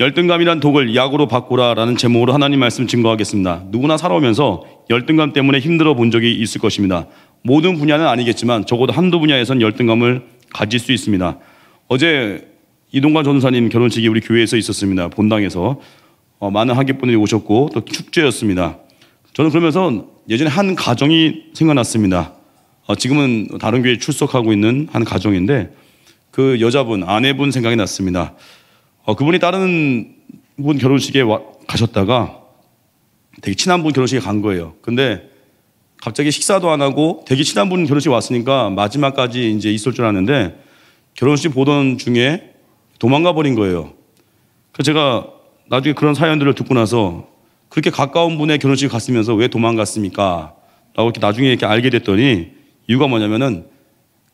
열등감이란 독을 약으로 바꾸라라는 제목으로 하나님 말씀 증거하겠습니다. 누구나 살아오면서 열등감 때문에 힘들어 본 적이 있을 것입니다. 모든 분야는 아니겠지만 적어도 한두 분야에선 열등감을 가질 수 있습니다. 어제 이동관 전도사님 결혼식이 우리 교회에서 있었습니다. 본당에서 많은 하객분들이 오셨고 또 축제였습니다. 저는 그러면서 예전에 한 가정이 생각났습니다. 지금은 다른 교회에 출석하고 있는 한 가정인데 그 여자분, 아내분 생각이 났습니다. 그분이 다른 분 결혼식에 가셨다가 되게 친한 분 결혼식에 간 거예요. 근데 갑자기 식사도 안 하고 되게 친한 분 결혼식에 왔으니까 마지막까지 이제 있을 줄 알았는데 결혼식 보던 중에 도망가 버린 거예요. 그래서 제가 나중에 그런 사연들을 듣고 나서 그렇게 가까운 분의 결혼식에 갔으면서 왜 도망갔습니까? 라고 이렇게 나중에 이렇게 알게 됐더니 이유가 뭐냐면은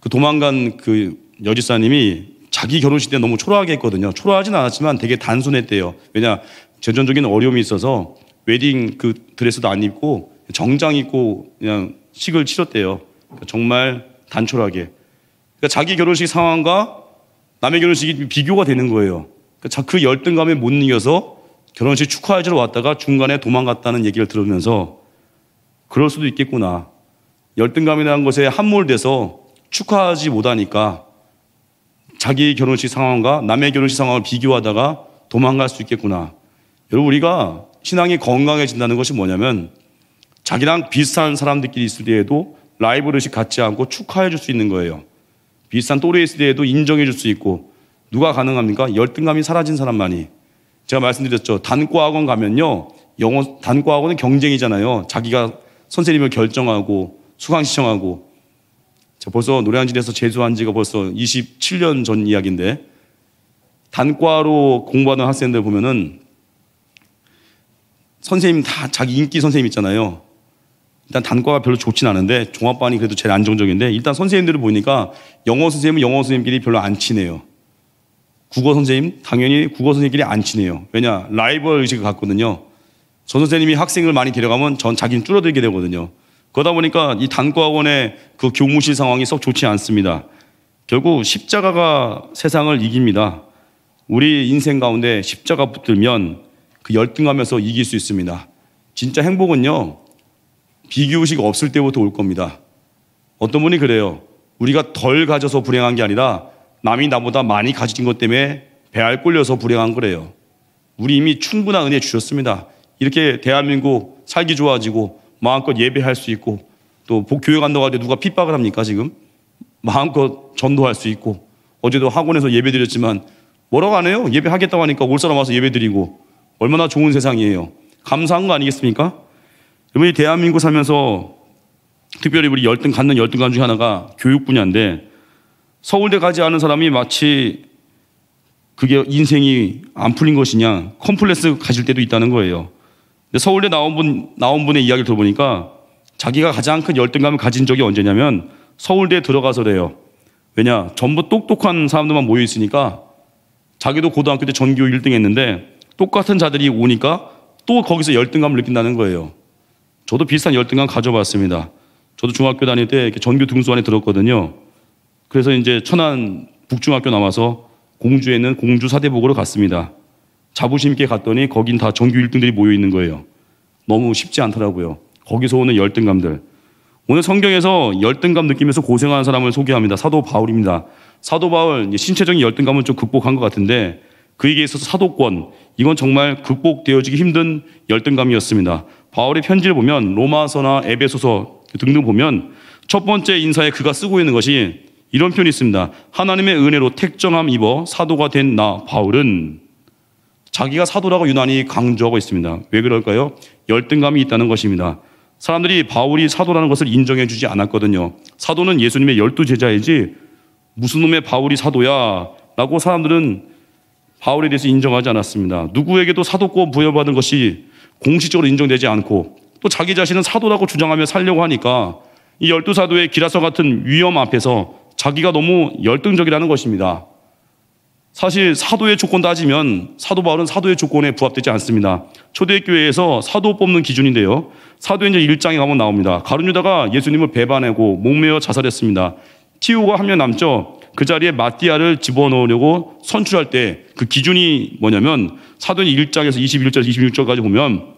그 도망간 그 여지사님이 자기 결혼식 때 너무 초라하게 했거든요. 초라하진 않았지만 되게 단순했대요. 왜냐, 재정적인 어려움이 있어서 웨딩 그 드레스도 안 입고 정장 입고 그냥 식을 치렀대요. 그러니까 정말 단촐하게. 그러니까 자기 결혼식 상황과 남의 결혼식이 비교가 되는 거예요. 그러니까 그 열등감에 못 이겨서 결혼식 축하해주러 왔다가 중간에 도망갔다는 얘기를 들으면서 그럴 수도 있겠구나. 열등감이라는 것에 함몰돼서 축하하지 못하니까 자기 결혼식 상황과 남의 결혼식 상황을 비교하다가 도망갈 수 있겠구나. 여러분, 우리가 신앙이 건강해진다는 것이 뭐냐면 자기랑 비슷한 사람들끼리 있을 때에도 라이벌 의식 갖지 않고 축하해 줄 수 있는 거예요. 비슷한 또래에 있을 때에도 인정해 줄 수 있고. 누가 가능합니까? 열등감이 사라진 사람만이. 제가 말씀드렸죠. 단과학원 가면요, 영어 단과학원은 경쟁이잖아요. 자기가 선생님을 결정하고 수강 시청하고. 벌써 노량진에서 재수한 지가 벌써 27년 전 이야기인데 단과로 공부하는 학생들 보면은 선생님 다 자기 인기 선생님 있잖아요. 일단 단과가 별로 좋진 않은데 종합반이 그래도 제일 안정적인데 일단 선생님들을 보니까 영어 선생님은 영어 선생님끼리 별로 안 친해요. 국어 선생님 당연히 국어 선생님끼리 안 친해요. 왜냐, 라이벌 의식을 갖거든요. 전 선생님이 학생을 많이 데려가면 전 자기는 줄어들게 되거든요. 그러다 보니까 이 단과학원의 그 교무실 상황이 썩 좋지 않습니다. 결국 십자가가 세상을 이깁니다. 우리 인생 가운데 십자가 붙들면 그 열등감에서 이길 수 있습니다. 진짜 행복은요, 비교의식 없을 때부터 올 겁니다. 어떤 분이 그래요. 우리가 덜 가져서 불행한 게 아니라 남이 나보다 많이 가진 것 때문에 배알 꼴려서 불행한 거래요. 우리 이미 충분한 은혜 주셨습니다. 이렇게 대한민국 살기 좋아지고 마음껏 예배할 수 있고 또 교회 간다고 할 때 누가 핍박을 합니까 지금? 마음껏 전도할 수 있고 어제도 학원에서 예배 드렸지만 뭐라고 안 해요? 예배하겠다고 하니까 올 사람 와서 예배 드리고 얼마나 좋은 세상이에요. 감사한 거 아니겠습니까? 여러분이 대한민국 살면서 특별히 우리 갖는 열등감 중에 하나가 교육 분야인데 서울대 가지 않은 사람이 마치 그게 인생이 안 풀린 것이냐 컴플렉스 가질 때도 있다는 거예요. 근데 서울대 나온 분의 이야기를 들어보니까 자기가 가장 큰 열등감을 가진 적이 언제냐면 서울대에 들어가서래요. 왜냐, 전부 똑똑한 사람들만 모여 있으니까 자기도 고등학교 때 전교 1등 했는데 똑같은 자들이 오니까 또 거기서 열등감을 느낀다는 거예요. 저도 비슷한 열등감 가져봤습니다. 저도 중학교 다닐 때 전교 등수 안에 들었거든요. 그래서 이제 천안 북중학교 나와서 공주에 있는 공주 사대복으로 갔습니다. 자부심 있게 갔더니 거긴 다 전교 1등들이 모여 있는 거예요. 너무 쉽지 않더라고요. 거기서 오는 열등감들. 오늘 성경에서 열등감 느끼면서 고생하는 사람을 소개합니다. 사도 바울입니다. 사도 바울, 신체적인 열등감은 좀 극복한 것 같은데 그에게 있어서 사도권, 이건 정말 극복되어지기 힘든 열등감이었습니다. 바울의 편지를 보면 로마서나 에베소서 등등 보면 첫 번째 인사에 그가 쓰고 있는 것이 이런 표현이 있습니다. 하나님의 은혜로 택정함 입어 사도가 된 나 바울은, 자기가 사도라고 유난히 강조하고 있습니다. 왜 그럴까요? 열등감이 있다는 것입니다. 사람들이 바울이 사도라는 것을 인정해 주지 않았거든요. 사도는 예수님의 12제자이지 무슨 놈의 바울이 사도야 라고 사람들은 바울에 대해서 인정하지 않았습니다. 누구에게도 사도권 부여받은 것이 공식적으로 인정되지 않고 또 자기 자신은 사도라고 주장하며 살려고 하니까 이 12사도의 기라서 같은 위험 앞에서 자기가 너무 열등적이라는 것입니다. 사실 사도의 조건 따지면 사도 바울은 사도의 조건에 부합되지 않습니다. 초대교회에서 사도 뽑는 기준인데요. 사도행전 1장에 가면 나옵니다. 가룟 유다가 예수님을 배반하고 목매어 자살했습니다. 티오가 한 명 남죠. 그 자리에 마띠아를 집어넣으려고 선출할 때 그 기준이 뭐냐면 사도행 1장에서 21절, 26절까지 보면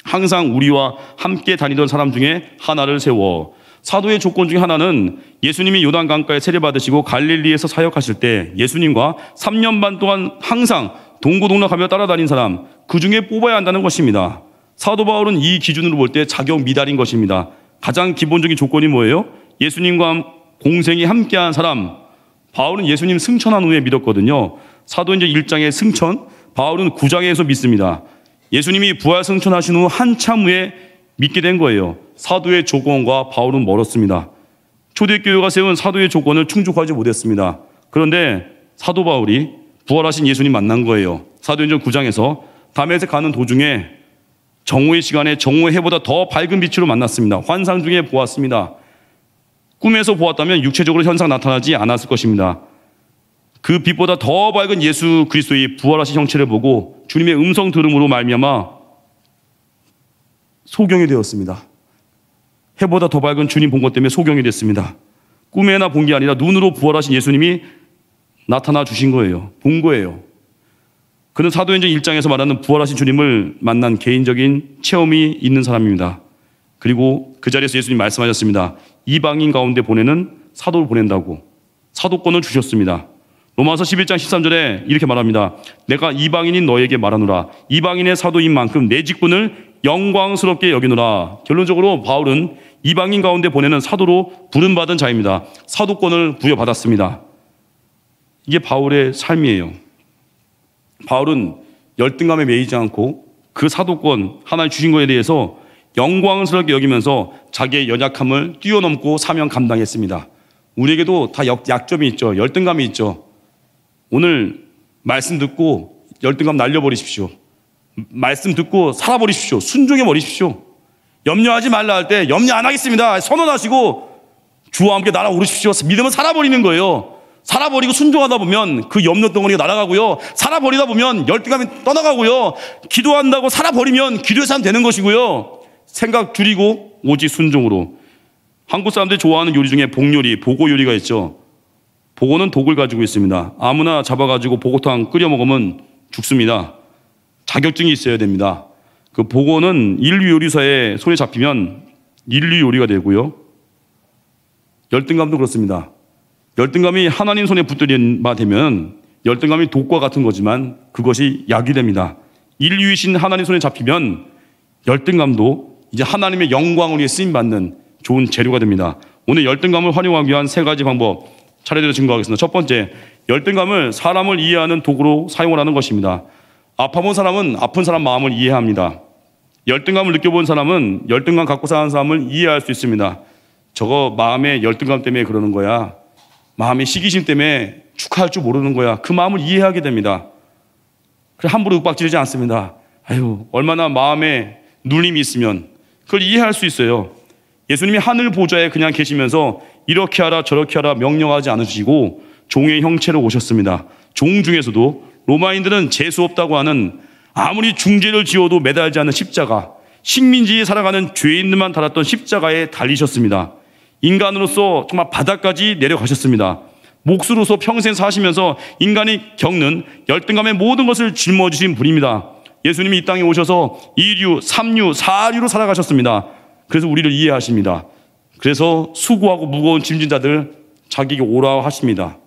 항상 우리와 함께 다니던 사람 중에 하나를 세워. 사도의 조건 중에 하나는 예수님이 요단강가에 세례받으시고 갈릴리에서 사역하실 때 예수님과 3년 반 동안 항상 동고동락하며 따라다닌 사람, 그 중에 뽑아야 한다는 것입니다. 사도 바울은 이 기준으로 볼 때 자격 미달인 것입니다. 가장 기본적인 조건이 뭐예요? 예수님과 공생이 함께한 사람. 바울은 예수님 승천한 후에 믿었거든요. 사도행전 1장의 승천, 바울은 9장에서 믿습니다. 예수님이 부활 승천하신 후 한참 후에 믿게 된 거예요. 사도의 조건과 바울은 멀었습니다. 초대교회가 세운 사도의 조건을 충족하지 못했습니다. 그런데 사도 바울이 부활하신 예수님 만난 거예요. 사도행전 9장에서 다메섹 가는 도중에 정오의 시간에 정오의 해보다 더 밝은 빛으로 만났습니다. 환상 중에 보았습니다. 꿈에서 보았다면 육체적으로 현상 나타나지 않았을 것입니다. 그 빛보다 더 밝은 예수 그리스도의 부활하신 형체를 보고 주님의 음성 들음으로 말미암아 소경이 되었습니다. 해보다 더 밝은 주님 본 것 때문에 소경이 됐습니다. 꿈에나 본 게 아니라 눈으로 부활하신 예수님이 나타나 주신 거예요. 본 거예요. 그는 사도행전 1장에서 말하는 부활하신 주님을 만난 개인적인 체험이 있는 사람입니다. 그리고 그 자리에서 예수님 말씀하셨습니다. 이방인 가운데 보내는 사도를 보낸다고 사도권을 주셨습니다. 로마서 11장 13절에 이렇게 말합니다. 내가 이방인인 너에게 말하노라. 이방인의 사도인 만큼 내 직분을 영광스럽게 여기노라. 결론적으로 바울은 이방인 가운데 보내는 사도로 부름받은 자입니다. 사도권을 부여받았습니다. 이게 바울의 삶이에요. 바울은 열등감에 매이지 않고 그 사도권 하나님 주신 것에 대해서 영광스럽게 여기면서 자기의 연약함을 뛰어넘고 사명 감당했습니다. 우리에게도 다 약점이 있죠. 열등감이 있죠. 오늘 말씀 듣고 열등감 날려버리십시오. 말씀 듣고 살아버리십시오. 순종해 버리십시오. 염려하지 말라 할 때 염려 안 하겠습니다. 선언하시고 주와 함께 날아오르십시오. 믿음은 살아버리는 거예요. 살아버리고 순종하다 보면 그 염려 덩어리가 날아가고요. 살아버리다 보면 열등감이 떠나가고요. 기도한다고 살아버리면 기도의 사람 되는 것이고요. 생각 줄이고 오직 순종으로. 한국 사람들이 좋아하는 요리 중에 복요리, 보고 요리가 있죠. 보고는 독을 가지고 있습니다. 아무나 잡아가지고 보고탕 끓여 먹으면 죽습니다. 자격증이 있어야 됩니다. 그 보고는 인류 요리사의 손에 잡히면 인류 요리가 되고요. 열등감도 그렇습니다. 열등감이 하나님 손에 붙들린 바 되면 열등감이 독과 같은 거지만 그것이 약이 됩니다. 인류이신 하나님 손에 잡히면 열등감도 이제 하나님의 영광을 위해 쓰임받는 좋은 재료가 됩니다. 오늘 열등감을 활용하기 위한 세 가지 방법 차례대로 증거하겠습니다. 첫 번째, 열등감을 사람을 이해하는 도구로 사용을 하는 것입니다. 아파본 사람은 아픈 사람 마음을 이해합니다. 열등감을 느껴본 사람은 열등감 갖고 사는 사람을 이해할 수 있습니다. 저거 마음에 열등감 때문에 그러는 거야. 마음의 시기심 때문에 축하할 줄 모르는 거야. 그 마음을 이해하게 됩니다. 그래 함부로 윽박지르지 않습니다. 아유, 얼마나 마음에 눌림이 있으면 그걸 이해할 수 있어요. 예수님이 하늘 보좌에 그냥 계시면서 이렇게 하라 저렇게 하라 명령하지 않으시고 종의 형체로 오셨습니다. 종 중에서도 로마인들은 재수 없다고 하는 아무리 중죄를 지어도 매달지 않는 십자가, 식민지에 살아가는 죄인들만 달았던 십자가에 달리셨습니다. 인간으로서 정말 바닥까지 내려가셨습니다. 몫으로서 평생 사시면서 인간이 겪는 열등감의 모든 것을 짊어지신 분입니다. 예수님이 이 땅에 오셔서 2류, 3류, 4류로 살아가셨습니다. 그래서 우리를 이해하십니다. 그래서 수고하고 무거운 짐진 자들 자기에게 오라 하십니다.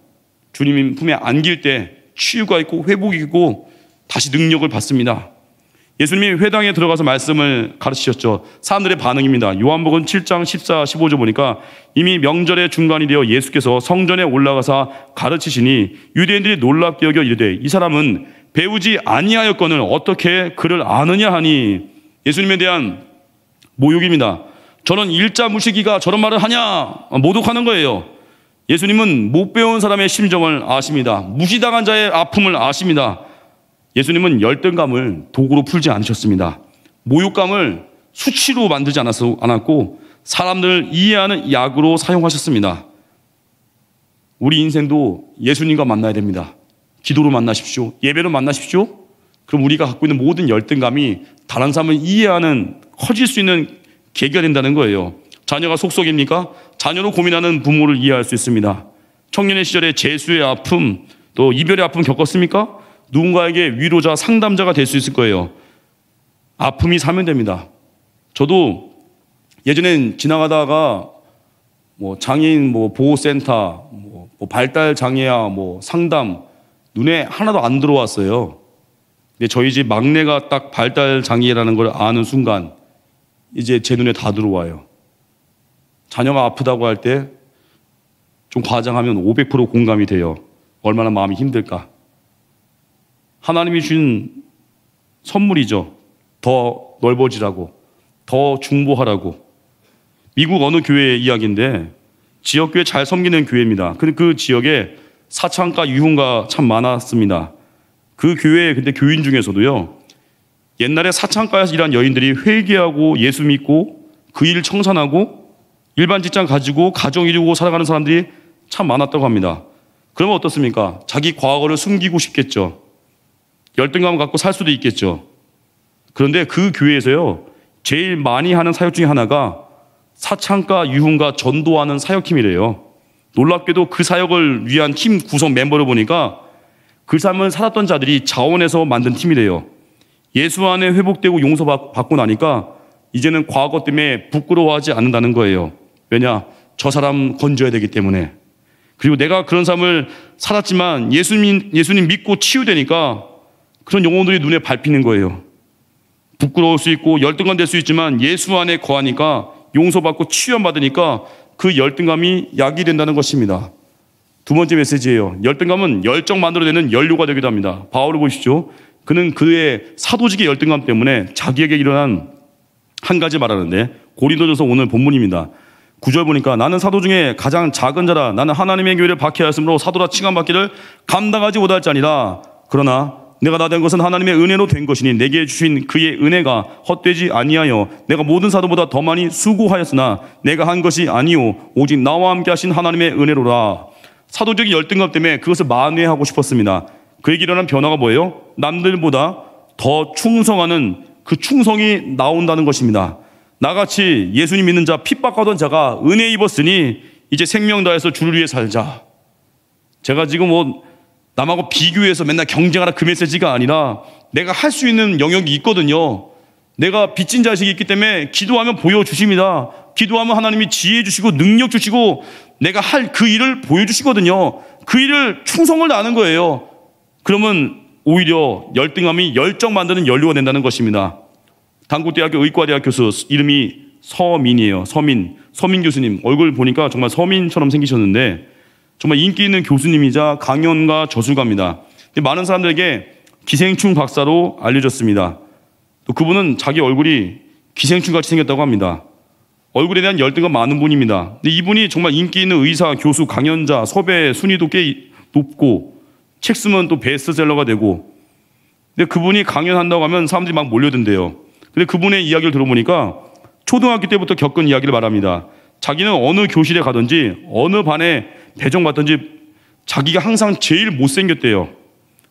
주님 품에 안길 때 치유가 있고 회복이 있고 다시 능력을 받습니다. 예수님이 회당에 들어가서 말씀을 가르치셨죠. 사람들의 반응입니다. 요한복음 7장 14, 15절 보니까 이미 명절의 중간이 되어 예수께서 성전에 올라가사 가르치시니 유대인들이 놀랍게 여겨 이르되 이 사람은 배우지 아니하였거늘 어떻게 그를 아느냐 하니 예수님에 대한 모욕입니다. 저는 일자 무시기가 저런 말을 하냐 모독하는 거예요. 예수님은 못 배운 사람의 심정을 아십니다. 무시당한 자의 아픔을 아십니다. 예수님은 열등감을 도구로 풀지 않으셨습니다. 모욕감을 수치로 만들지 않았고 사람들을 이해하는 약으로 사용하셨습니다. 우리 인생도 예수님과 만나야 됩니다. 기도로 만나십시오. 예배로 만나십시오. 그럼 우리가 갖고 있는 모든 열등감이 다른 사람을 이해하는 커질 수 있는 계기가 된다는 거예요. 자녀가 속속입니까? 자녀로 고민하는 부모를 이해할 수 있습니다. 청년의 시절에 재수의 아픔, 또 이별의 아픔 겪었습니까? 누군가에게 위로자, 상담자가 될 수 있을 거예요. 아픔이 사면됩니다. 저도 예전엔 지나가다가 장애인 보호센터, 발달 장애야 상담 눈에 하나도 안 들어왔어요. 근데 저희 집 막내가 딱 발달 장애라는 걸 아는 순간 이제 제 눈에 다 들어와요. 자녀가 아프다고 할 때 좀 과장하면 500% 공감이 돼요. 얼마나 마음이 힘들까. 하나님이 주신 선물이죠. 더 넓어지라고, 더 중보하라고. 미국 어느 교회의 이야기인데 지역교회 잘 섬기는 교회입니다. 근데 그 지역에 사창가, 유흥가 참 많았습니다. 그 교회 근데 교인 중에서도요, 옛날에 사창가에서 일한 여인들이 회개하고 예수 믿고 그 일을 청산하고 일반 직장 가지고 가정 이루고 살아가는 사람들이 참 많았다고 합니다. 그러면 어떻습니까? 자기 과거를 숨기고 싶겠죠. 열등감을 갖고 살 수도 있겠죠. 그런데 그 교회에서요, 제일 많이 하는 사역 중에 하나가 사창가, 유흥가 전도하는 사역팀이래요. 놀랍게도 그 사역을 위한 팀 구성 멤버를 보니까 그 삶을 살았던 자들이 자원해서 만든 팀이래요. 예수 안에 회복되고 용서받고 나니까 이제는 과거 때문에 부끄러워하지 않는다는 거예요. 왜냐? 저 사람 건져야 되기 때문에. 그리고 내가 그런 삶을 살았지만 예수님 믿고 치유되니까 그런 영혼들이 눈에 밟히는 거예요. 부끄러울 수 있고 열등감 될 수 있지만 예수 안에 거하니까 용서받고 치유받으니까 그 열등감이 약이 된다는 것입니다. 두 번째 메시지예요. 열등감은 열정 만들어내는 연료가 되기도 합니다. 바울을 보십시오. 그는 그의 사도직의 열등감 때문에 자기에게 일어난 한 가지 말하는데, 고린도전서 오늘 본문입니다. 9절 보니까 나는 사도 중에 가장 작은 자라. 나는 하나님의 교회를 박해하였으므로 사도라 칭함받기를 감당하지 못할 자니라. 그러나 내가 다 된 것은 하나님의 은혜로 된 것이니 내게 주신 그의 은혜가 헛되지 아니하여 내가 모든 사도보다 더 많이 수고하였으나 내가 한 것이 아니오 오직 나와 함께 하신 하나님의 은혜로라. 사도적인 열등감 때문에 그것을 만회하고 싶었습니다. 그에게 일어난 변화가 뭐예요? 남들보다 더 충성하는 그 충성이 나온다는 것입니다. 나같이 예수님 믿는 자, 핍박하던 자가 은혜 입었으니 이제 생명 다해서 주를 위해 살자. 제가 지금 남하고 비교해서 맨날 경쟁하라 그 메시지가 아니라 내가 할 수 있는 영역이 있거든요. 내가 빚진 자식이 있기 때문에 기도하면 보여주십니다. 기도하면 하나님이 지혜 주시고 능력 주시고 내가 할 그 일을 보여주시거든요. 그 일을 충성을 다하는 거예요. 그러면 오히려 열등감이 열정 만드는 연료가 된다는 것입니다. 단국대학교 의과대학 교수, 이름이 서민이에요. 서민 교수님. 얼굴 보니까 정말 서민처럼 생기셨는데 정말 인기 있는 교수님이자 강연가 저술가입니다. 많은 사람들에게 기생충 박사로 알려졌습니다. 또 그분은 자기 얼굴이 기생충같이 생겼다고 합니다. 얼굴에 대한 열등감 많은 분입니다. 근데 이분이 정말 인기 있는 의사, 교수, 강연자, 섭외 순위도 꽤 높고 책 쓰면 또 베스트셀러가 되고, 근데 그분이 강연한다고 하면 사람들이 막 몰려든대요. 근데 그분의 이야기를 들어보니까 초등학교 때부터 겪은 이야기를 말합니다. 자기는 어느 교실에 가든지 어느 반에 배정받든지 자기가 항상 제일 못생겼대요.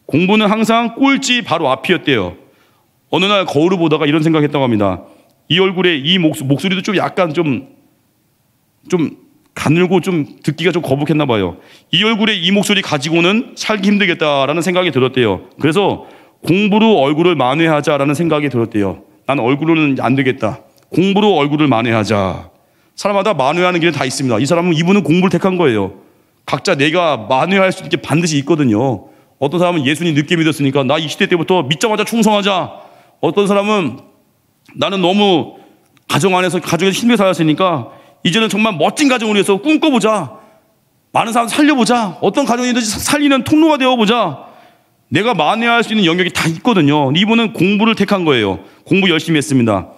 공부는 항상 꼴찌 바로 앞이었대요. 어느 날 거울을 보다가 이런 생각했다고 합니다. 이 얼굴에 이 목소리도 좀 약간 좀 가늘고 좀 듣기가 좀 거북했나 봐요. 이 얼굴에 이 목소리 가지고는 살기 힘들겠다라는 생각이 들었대요. 그래서 공부로 얼굴을 만회하자라는 생각이 들었대요. 난 얼굴로는 안 되겠다. 공부로 얼굴을 만회하자. 사람마다 만회하는 길은 다 있습니다. 이분은 공부를 택한 거예요. 각자 내가 만회할 수 있게 반드시 있거든요. 어떤 사람은 예수님 늦게 믿었으니까 나 20대 때부터 믿자마자 충성하자. 어떤 사람은 나는 너무 가정에서 힘들게 살았으니까 이제는 정말 멋진 가정을 위해서 꿈꿔보자. 많은 사람 살려보자. 어떤 가정이든지 살리는 통로가 되어보자. 내가 만회할 수 있는 영역이 다 있거든요. 이분은 공부를 택한 거예요. 공부 열심히 했습니다.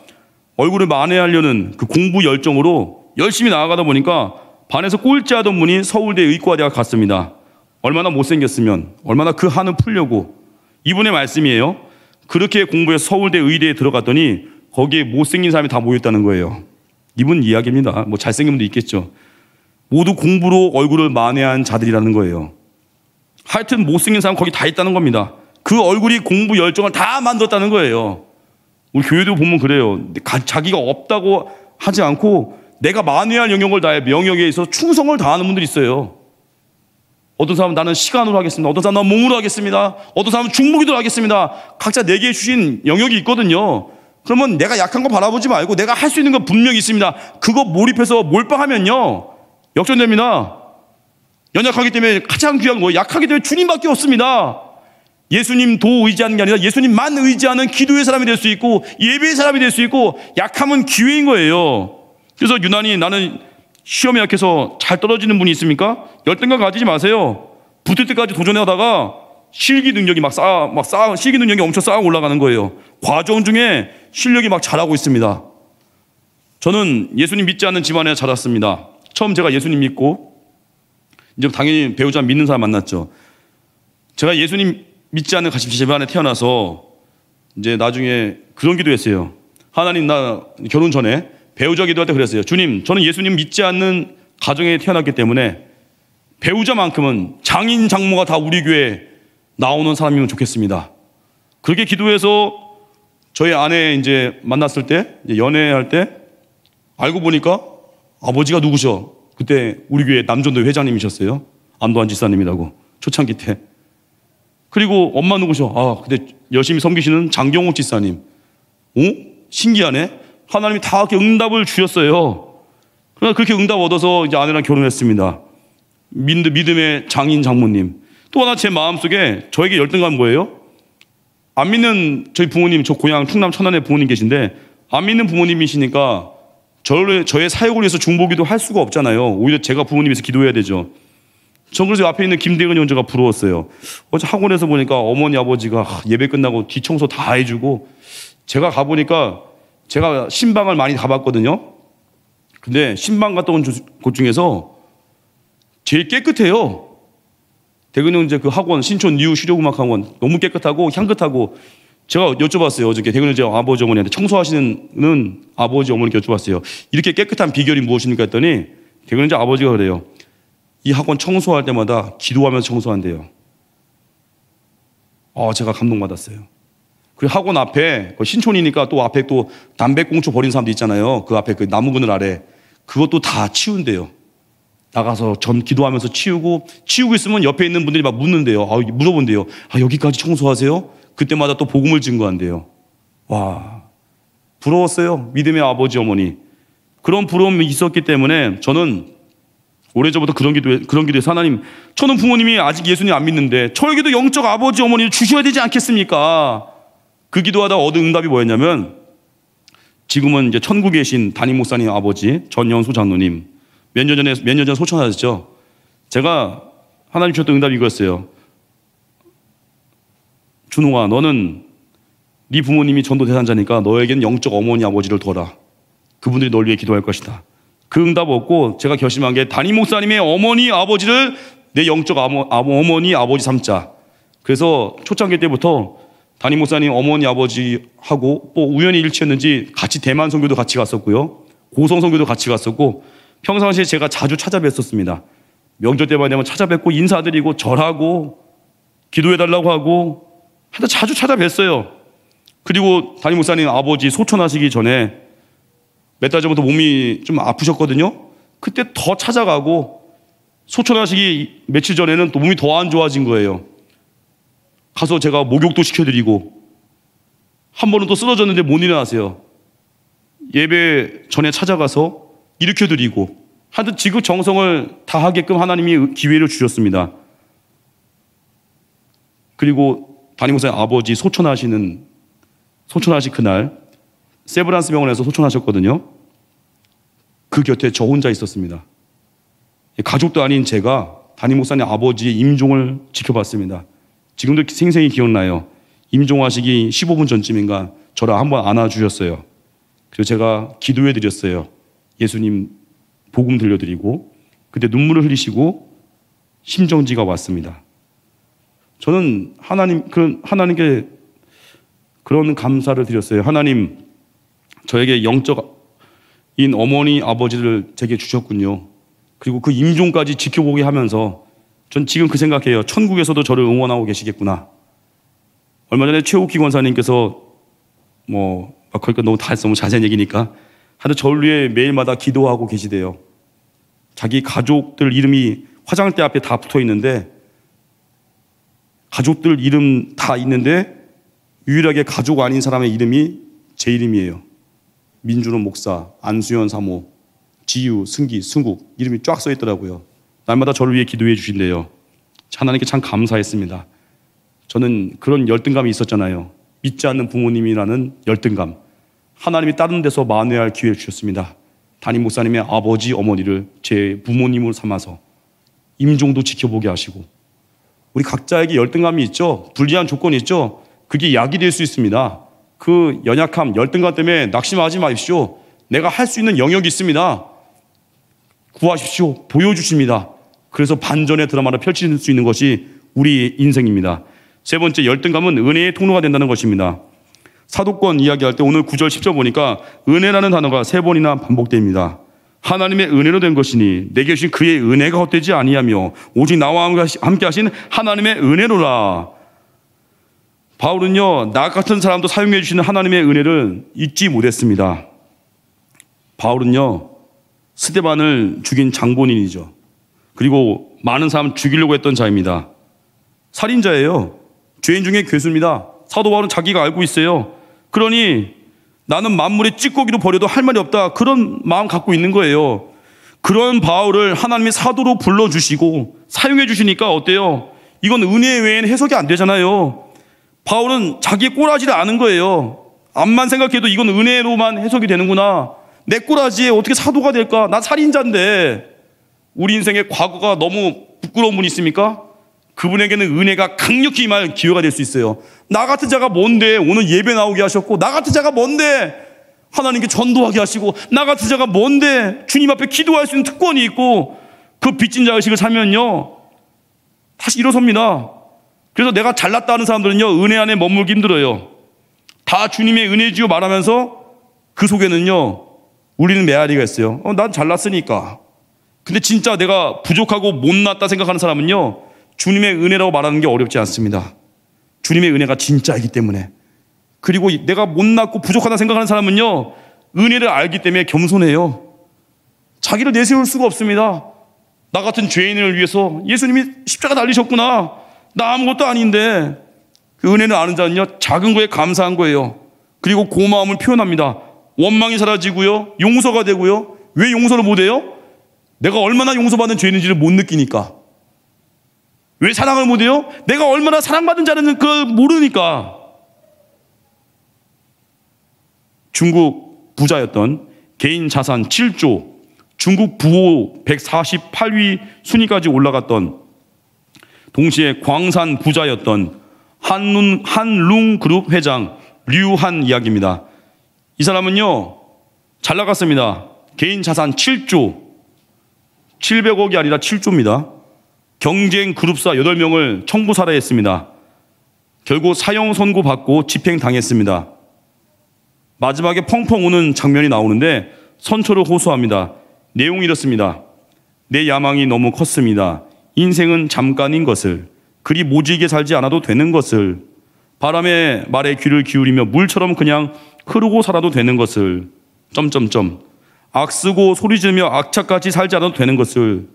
얼굴을 만회하려는 그 공부 열정으로 열심히 나아가다 보니까 반에서 꼴찌하던 분이 서울대 의과대학 갔습니다. 얼마나 못생겼으면, 얼마나 그 한을 풀려고. 이분의 말씀이에요. 그렇게 공부해서 서울대 의대에 들어갔더니 거기에 못생긴 사람이 다 모였다는 거예요. 이분 이야기입니다. 잘생긴 분도 있겠죠. 모두 공부로 얼굴을 만회한 자들이라는 거예요. 하여튼 못생긴 사람 거기 다 있다는 겁니다. 그 얼굴이 공부 열정을 다 만들었다는 거예요. 우리 교회도 보면 그래요. 자기가 없다고 하지 않고 내가 만회할 영역을 다해 명역에 있어서 충성을 다하는 분들이 있어요. 어떤 사람은 나는 시간으로 하겠습니다. 어떤 사람은 나는 몸으로 하겠습니다. 어떤 사람은 중보기도로 하겠습니다. 각자 내게 주신 영역이 있거든요. 그러면 내가 약한 거 바라보지 말고 내가 할 수 있는 건 분명히 있습니다. 그거 몰입해서 몰빵하면요, 역전됩니다. 연약하기 때문에 가장 귀한 거예요. 약하기 때문에 주님밖에 없습니다. 예수님 도 의지하는 게 아니라 예수님만 의지하는 기도의 사람이 될 수 있고 예배의 사람이 될 수 있고, 약하면 기회인 거예요. 그래서 유난히 나는 시험에 약해서 잘 떨어지는 분이 있습니까? 열등감 가지지 마세요. 붙을 때까지 도전하다가 실기 능력이 실기 능력이 엄청 쌓아 올라가는 거예요. 과정 중에 실력이 막 자라고 있습니다. 저는 예수님 믿지 않는 집안에 자랐습니다. 처음 제가 예수님 믿고 이제 당연히 배우자 믿는 사람 만났죠. 제가 예수님 믿지 않는 가십시 집안에 태어나서 이제 나중에 그런 기도했어요. 하나님, 나 결혼 전에 배우자 기도할 때 그랬어요. 주님, 저는 예수님 믿지 않는 가정에 태어났기 때문에 배우자만큼은 장인 장모가 다 우리 교회에 나오는 사람이면 좋겠습니다. 그렇게 기도해서 저희 아내 이제 만났을 때, 이제 연애할 때 알고 보니까 아버지가 누구셔? 그때 우리 교회 남전도 회장님이셨어요. 안도환 지사님이라고, 초창기 때. 그리고 엄마 누구셔? 아, 그때 열심히 섬기시는 장경옥 지사님. 오? 신기하네. 하나님이 다 이렇게 응답을 주셨어요. 그래서 그렇게 응답 얻어서 이제 아내랑 결혼했습니다. 믿음의 장인 장모님. 또 하나 제 마음속에 저에게 열등감은 뭐예요? 안 믿는 저희 부모님, 저 고향 충남 천안에 부모님 계신데 안 믿는 부모님이시니까 저의 사역을 위해서 중보기도 할 수가 없잖아요. 오히려 제가 부모님에서 기도해야 되죠. 전 그래서 앞에 있는 김대근 형제가 부러웠어요. 어제 학원에서 보니까 어머니 아버지가 예배 끝나고 뒷청소 다 해주고, 제가 가보니까 제가 신방을 많이 가봤거든요. 근데 신방 갔다 온 곳 중에서 제일 깨끗해요. 대근 형제 그 학원, 신촌 뉴 실용음악학원 너무 깨끗하고 향긋하고. 제가 여쭤봤어요. 어저께 대근 형제 아버지 어머니한테, 청소하시는 아버지 어머니께 여쭤봤어요. 이렇게 깨끗한 비결이 무엇입니까 했더니 대근 형제 아버지가 그래요. 이 학원 청소할 때마다 기도하면서 청소한대요. 제가 감동받았어요. 그리고 학원 앞에, 신촌이니까 또 앞에 또 담배꽁초 버린 사람도 있잖아요. 그 앞에 그 나무 그늘 아래. 그것도 다 치운대요. 나가서 기도하면서 치우고 있으면 옆에 있는 분들이 막 묻는데요. 물어본대요. 여기까지 청소하세요? 그때마다 또 복음을 증거한대요. 와, 부러웠어요. 믿음의 아버지 어머니. 그런 부러움이 있었기 때문에 저는 오래전부터 그런 기도에서, 하나님, 저는 부모님이 아직 예수님 안 믿는데 저에게도 영적 아버지 어머니를 주셔야 되지 않겠습니까? 그 기도하다 얻은 응답이 뭐였냐면, 지금은 이제 천국에 계신 담임 목사님 아버지 전영수 장로님, 몇 년 전 소천하셨죠. 제가 하나님 주셨던 응답이 이거였어요. 준홍아, 너는 네 부모님이 전도 대상자니까 너에게는 영적 어머니 아버지를 둬라. 그분들이 널 위해 기도할 것이다. 그 응답 얻고 제가 결심한 게, 담임 목사님의 어머니 아버지를 내 영적 어머니 아버지 삼자. 그래서 초창기 때부터 담임 목사님 어머니 아버지하고 또 우연히 일치했는지 같이 대만 선교도 같이 갔었고요, 고성 선교도 같이 갔었고, 평상시에 제가 자주 찾아뵀었습니다. 명절 때만 되면 찾아뵙고 인사드리고 절하고 기도해달라고 하고 하여튼 자주 찾아뵀어요. 그리고 담임 목사님 아버지 소천하시기 전에 몇 달 전부터 몸이 좀 아프셨거든요. 그때 더 찾아가고, 소천하시기 며칠 전에는 또 몸이 더 안 좋아진 거예요. 가서 제가 목욕도 시켜드리고, 한 번은 또 쓰러졌는데 못 일어나세요. 예배 전에 찾아가서 일으켜드리고, 하여튼 지극정성을 다하게끔 하나님이 기회를 주셨습니다. 그리고 담임 목사님 아버지 소천하시 그날 세브란스 병원에서 소천하셨거든요. 그 곁에 저 혼자 있었습니다. 가족도 아닌 제가 담임 목사님 아버지의 임종을 지켜봤습니다. 지금도 생생히 기억나요. 임종하시기 15분 전쯤인가 저를 한번 안아주셨어요. 그래서 제가 기도해드렸어요. 예수님 복음 들려드리고, 그때 눈물을 흘리시고 심정지가 왔습니다. 저는 하나님께 그런 감사를 드렸어요. 하나님, 저에게 영적인 어머니 아버지를 제게 주셨군요. 그리고 그 임종까지 지켜보게 하면서 전 지금 그 생각해요. 천국에서도 저를 응원하고 계시겠구나. 얼마 전에 최욱기 권사님께서 그러니까 너무 자세한 얘기니까 하여튼 저를 위해 매일마다 기도하고 계시대요. 자기 가족들 이름이 화장대 앞에 다 붙어 있는데 가족들 이름 다 있는데 유일하게 가족 아닌 사람의 이름이 제 이름이에요. 민준호 목사, 안수현 사모, 지유, 승기, 승국 이름이 쫙 써 있더라고요. 날마다 저를 위해 기도해 주신대요. 하나님께 참 감사했습니다. 저는 그런 열등감이 있었잖아요. 믿지 않는 부모님이라는 열등감. 하나님이 다른 데서 만회할 기회를 주셨습니다. 담임 목사님의 아버지, 어머니를 제 부모님으로 삼아서 임종도 지켜보게 하시고, 우리 각자에게 열등감이 있죠. 불리한 조건이 있죠. 그게 약이 될 수 있습니다. 그 연약함, 열등감 때문에 낙심하지 마십시오. 내가 할 수 있는 영역이 있습니다. 구하십시오. 보여주십니다. 그래서 반전의 드라마를 펼칠 수 있는 것이 우리 인생입니다. 세 번째, 열등감은 은혜의 통로가 된다는 것입니다. 사도권 이야기할 때 오늘 9절 10절 보니까 은혜라는 단어가 3번이나 반복됩니다. 하나님의 은혜로 된 것이니 내게 주신 그의 은혜가 헛되지 아니하며 오직 나와 함께 하신 하나님의 은혜로라. 바울은요, 나 같은 사람도 사용해 주시는 하나님의 은혜를 잊지 못했습니다. 바울은요, 스데반을 죽인 장본인이죠. 그리고 많은 사람 죽이려고 했던 자입니다. 살인자예요. 죄인 중에 괴수입니다. 사도 바울은 자기가 알고 있어요. 그러니 나는 만물의 찌꺼기로 버려도 할 말이 없다, 그런 마음 갖고 있는 거예요. 그런 바울을 하나님이 사도로 불러주시고 사용해 주시니까 어때요? 이건 은혜 외에는 해석이 안 되잖아요. 바울은 자기의 꼬라지를 아는 거예요. 암만 생각해도 이건 은혜로만 해석이 되는구나. 내 꼬라지에 어떻게 사도가 될까? 난 살인자인데. 우리 인생의 과거가 너무 부끄러운 분이 있습니까? 그분에게는 은혜가 강력히 임할 기회가 될 수 있어요. 나 같은 자가 뭔데 오늘 예배 나오게 하셨고, 나 같은 자가 뭔데 하나님께 전도하게 하시고, 나 같은 자가 뭔데 주님 앞에 기도할 수 있는 특권이 있고, 그 빚진 자 의식을 살면요 다시 일어섭니다. 그래서 내가 잘났다 하는 사람들은요 은혜 안에 머물기 힘들어요. 다 주님의 은혜지요 말하면서 그 속에는요 우리는 메아리가 있어요. 난 잘났으니까. 근데 진짜 내가 부족하고 못났다 생각하는 사람은요 주님의 은혜라고 말하는 게 어렵지 않습니다. 주님의 은혜가 진짜이기 때문에. 그리고 내가 못났고 부족하다 생각하는 사람은요 은혜를 알기 때문에 겸손해요. 자기를 내세울 수가 없습니다. 나 같은 죄인을 위해서 예수님이 십자가 달리셨구나. 나 아무것도 아닌데. 그 은혜를 아는 자는요 작은 거에 감사한 거예요. 그리고 고마움을 표현합니다. 원망이 사라지고요 용서가 되고요. 왜 용서를 못해요? 내가 얼마나 용서받은 죄인인지를 못 느끼니까. 왜 사랑을 못해요? 내가 얼마나 사랑받은 자는 그걸 모르니까. 중국 부자였던, 개인 자산 7조, 중국 부호 148위 순위까지 올라갔던, 동시에 광산 부자였던 한룽그룹 회장 류한 이야기입니다. 이 사람은요 잘 나갔습니다. 개인 자산 7조, 700억이 아니라 7조입니다. 경쟁 그룹사 8명을 청부 살해했습니다. 결국 사형 선고 받고 집행당했습니다. 마지막에 펑펑 우는 장면이 나오는데 선처를 호소합니다. 내용이 이렇습니다. 내 야망이 너무 컸습니다. 인생은 잠깐인 것을, 그리 모지게 살지 않아도 되는 것을, 바람의 말에 귀를 기울이며 물처럼 그냥 흐르고 살아도 되는 것을, 악쓰고 소리 지르며 악착같이 살지 않아도 되는 것을.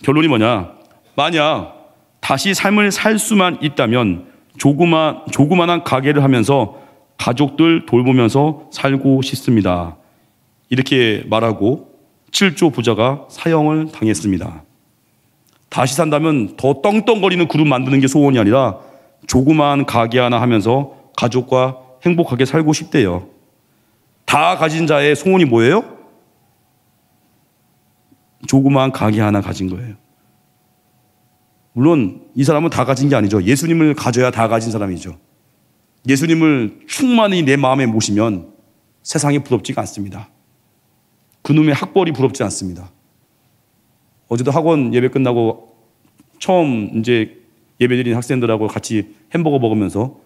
결론이 뭐냐? 만약 다시 삶을 살 수만 있다면 조그만한 가게를 하면서 가족들 돌보면서 살고 싶습니다. 이렇게 말하고 7조 부자가 사형을 당했습니다. 다시 산다면 더 떵떵거리는 그룹 만드는 게 소원이 아니라 조그마한 가게 하나 하면서 가족과 행복하게 살고 싶대요. 다 가진 자의 소원이 뭐예요? 조그마한 가게 하나 가진 거예요. 물론 이 사람은 다 가진 게 아니죠. 예수님을 가져야 다 가진 사람이죠. 예수님을 충만히 내 마음에 모시면 세상이 부럽지가 않습니다. 그놈의 학벌이 부럽지 않습니다. 어제도 학원 예배 끝나고 처음 이제 예배 드린 학생들하고 같이 햄버거 먹으면서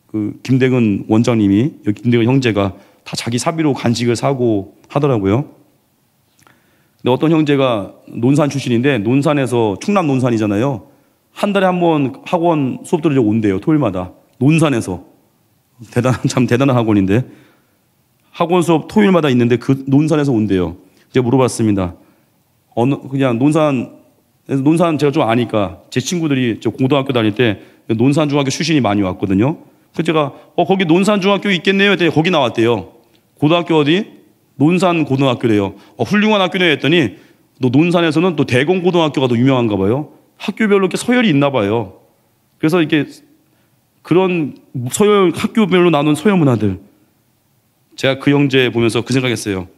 그 김대근 원장님이, 여기 김대근 형제가 다 자기 사비로 간식을 사고 하더라고요. 근데 어떤 형제가 논산 출신인데, 논산에서, 충남 논산이잖아요. 한 달에 한 번 학원 수업 들으러 온대요. 토요일마다. 논산에서. 참 대단한 학원인데. 학원 수업 토요일마다 있는데 그 논산에서 온대요. 제가 물어봤습니다. 그냥 논산 제가 좀 아니까 제 친구들이 저 고등학교 다닐 때 논산 중학교 출신이 많이 왔거든요. 그래서 제가 거기 논산 중학교 있겠네요 했더니 거기 나왔대요. 고등학교 어디? 논산 고등학교래요. 훌륭한 학교네 했더니 또 논산에서는 또 대공고등학교가 더 유명한가 봐요. 학교별로 이렇게 서열이 있나 봐요. 그래서 이렇게 그런 서열 학교별로 나눈 서열 문화들, 제가 그 형제 보면서 그 생각했어요.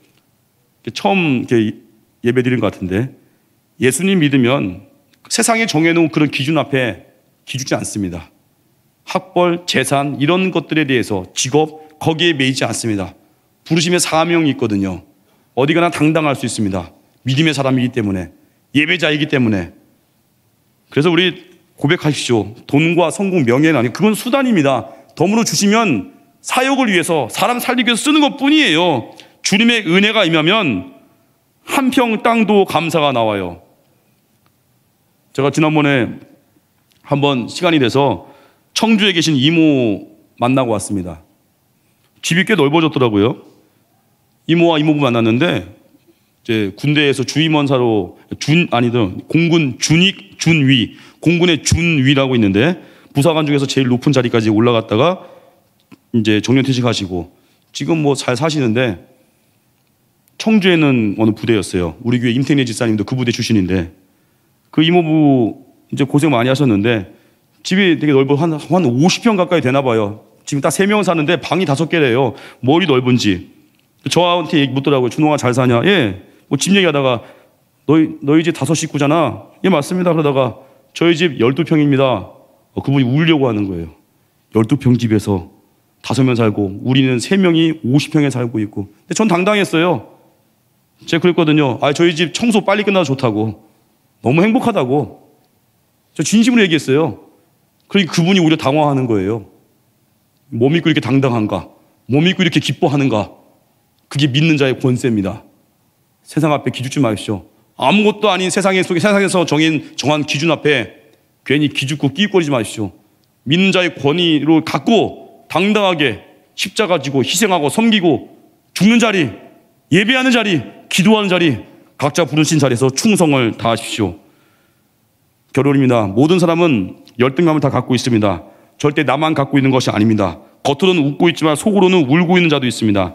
처음 이렇게 예배 드린 것 같은데 예수님 믿으면 세상에 정해놓은 그런 기준 앞에 기죽지 않습니다. 학벌, 재산 이런 것들에 대해서 직업 거기에 매이지 않습니다. 부르심의 사명이 있거든요. 어디 가나 당당할 수 있습니다. 믿음의 사람이기 때문에, 예배자이기 때문에. 그래서 우리 고백하십시오. 돈과 성공, 명예는 아니고 그건 수단입니다. 덤으로 주시면 사역을 위해서 사람 살리기 위해서 쓰는 것뿐이에요. 주님의 은혜가 임하면 한 평 땅도 감사가 나와요. 제가 지난번에 한번 시간이 돼서 청주에 계신 이모 만나고 왔습니다. 집이 꽤 넓어졌더라고요. 이모와 이모부 만났는데 이제 군대에서 주임원사로 공군 준위, 공군의 준위라고 있는데 부사관 중에서 제일 높은 자리까지 올라갔다가 이제 정년퇴직하시고 지금 뭐 잘 사시는데 청주에는 어느 부대였어요. 우리 교회 임택래 집사님도 그 부대 출신인데 그 이모부 이제 고생 많이 하셨는데 집이 되게 넓어 한 50평 가까이 되나 봐요. 지금 딱 3명 사는데 방이 5개래요. 머리 넓은지. 저한테 묻더라고요. 준홍아 잘 사냐? 예. 뭐 집 얘기하다가 너희 집 5식구잖아. 예, 맞습니다. 그러다가 저희 집 12평입니다. 그분이 울려고 하는 거예요. 12평 집에서 5명 살고 우리는 3명이 50평에 살고 있고. 근데 전 당당했어요. 제가 그랬거든요. 저희 집 청소 빨리 끝나서 좋다고. 너무 행복하다고. 저 진심으로 얘기했어요. 그러니까 그분이 오히려 당황하는 거예요. 뭐 믿고 이렇게 당당한가? 뭐 믿고 이렇게 기뻐하는가? 그게 믿는 자의 권세입니다. 세상 앞에 기죽지 마십시오. 아무것도 아닌 세상에서 정한 기준 앞에 괜히 기죽고 끼웃거리지 마십시오. 믿는 자의 권위로 갖고 당당하게 십자가 지고 희생하고 섬기고 죽는 자리, 예배하는 자리, 기도하는 자리, 각자 부르신 자리에서 충성을 다하십시오. 결론입니다. 모든 사람은 열등감을 다 갖고 있습니다. 절대 나만 갖고 있는 것이 아닙니다. 겉으로는 웃고 있지만 속으로는 울고 있는 자도 있습니다.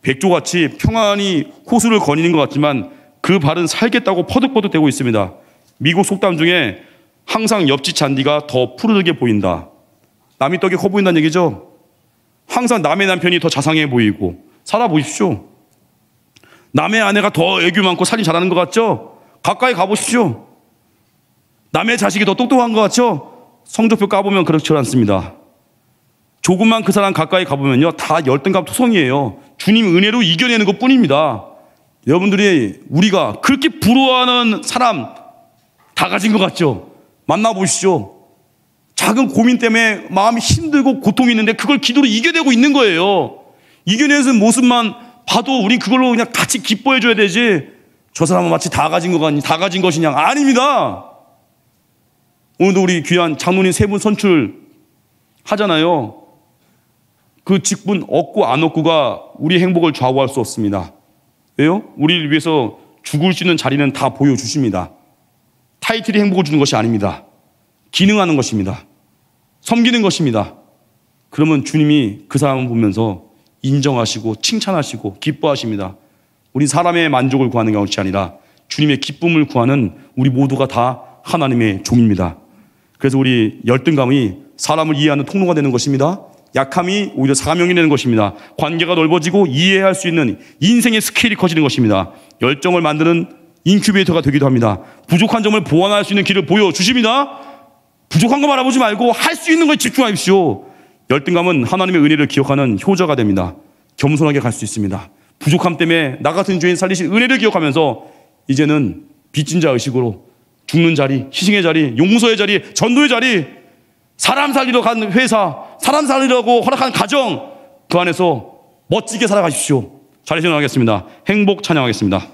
백조같이 평안히 호수를 거니는 것 같지만 그 발은 살겠다고 퍼득퍼득대고 있습니다. 미국 속담 중에 항상 옆집 잔디가 더 푸르르게 보인다. 남이 떡이 커 보인다는 얘기죠. 항상 남의 남편이 더 자상해 보이고 살아보십시오. 남의 아내가 더 애교 많고 살림 잘하는 것 같죠? 가까이 가보십시오. 남의 자식이 더 똑똑한 것 같죠? 성적표 까보면 그렇지 않습니다. 조금만 그 사람 가까이 가보면요 다 열등감 투성이에요. 주님 은혜로 이겨내는 것 뿐입니다. 여러분들이 우리가 그렇게 부러워하는 사람 다 가진 것 같죠? 만나보시죠. 작은 고민 때문에 마음이 힘들고 고통이 있는데 그걸 기도로 이겨내고 있는 거예요. 이겨내는 모습만 봐도 우린 그걸로 그냥 같이 기뻐해줘야 되지. 저 사람은 마치 다 가진 것이냐? 아닙니다. 오늘도 우리 귀한 장로님 3분 선출 하잖아요. 그 직분 얻고 안 얻고가 우리 행복을 좌우할 수 없습니다. 왜요? 우리를 위해서 죽을 수 있는 자리는 다 보여주십니다. 타이틀이 행복을 주는 것이 아닙니다. 기능하는 것입니다. 섬기는 것입니다. 그러면 주님이 그 사람을 보면서 인정하시고 칭찬하시고 기뻐하십니다. 우리 사람의 만족을 구하는 것이 아니라 주님의 기쁨을 구하는 우리 모두가 다 하나님의 종입니다. 그래서 우리 열등감이 사람을 이해하는 통로가 되는 것입니다. 약함이 오히려 사명이 되는 것입니다. 관계가 넓어지고 이해할 수 있는 인생의 스케일이 커지는 것입니다. 열정을 만드는 인큐베이터가 되기도 합니다. 부족한 점을 보완할 수 있는 길을 보여주십니다. 부족한 거 바라보지 말고 할 수 있는 것에 집중하십시오. 열등감은 하나님의 은혜를 기억하는 효자가 됩니다. 겸손하게 갈 수 있습니다. 부족함 때문에 나 같은 죄인 살리신 은혜를 기억하면서 이제는 빚진 자 의식으로 죽는 자리, 희생의 자리, 용서의 자리, 전도의 자리, 사람 살리러 간 회사, 사람 살리려고 허락한 가정, 그 안에서 멋지게 살아가십시오. 자리에서 나가겠습니다. 행복 찬양하겠습니다.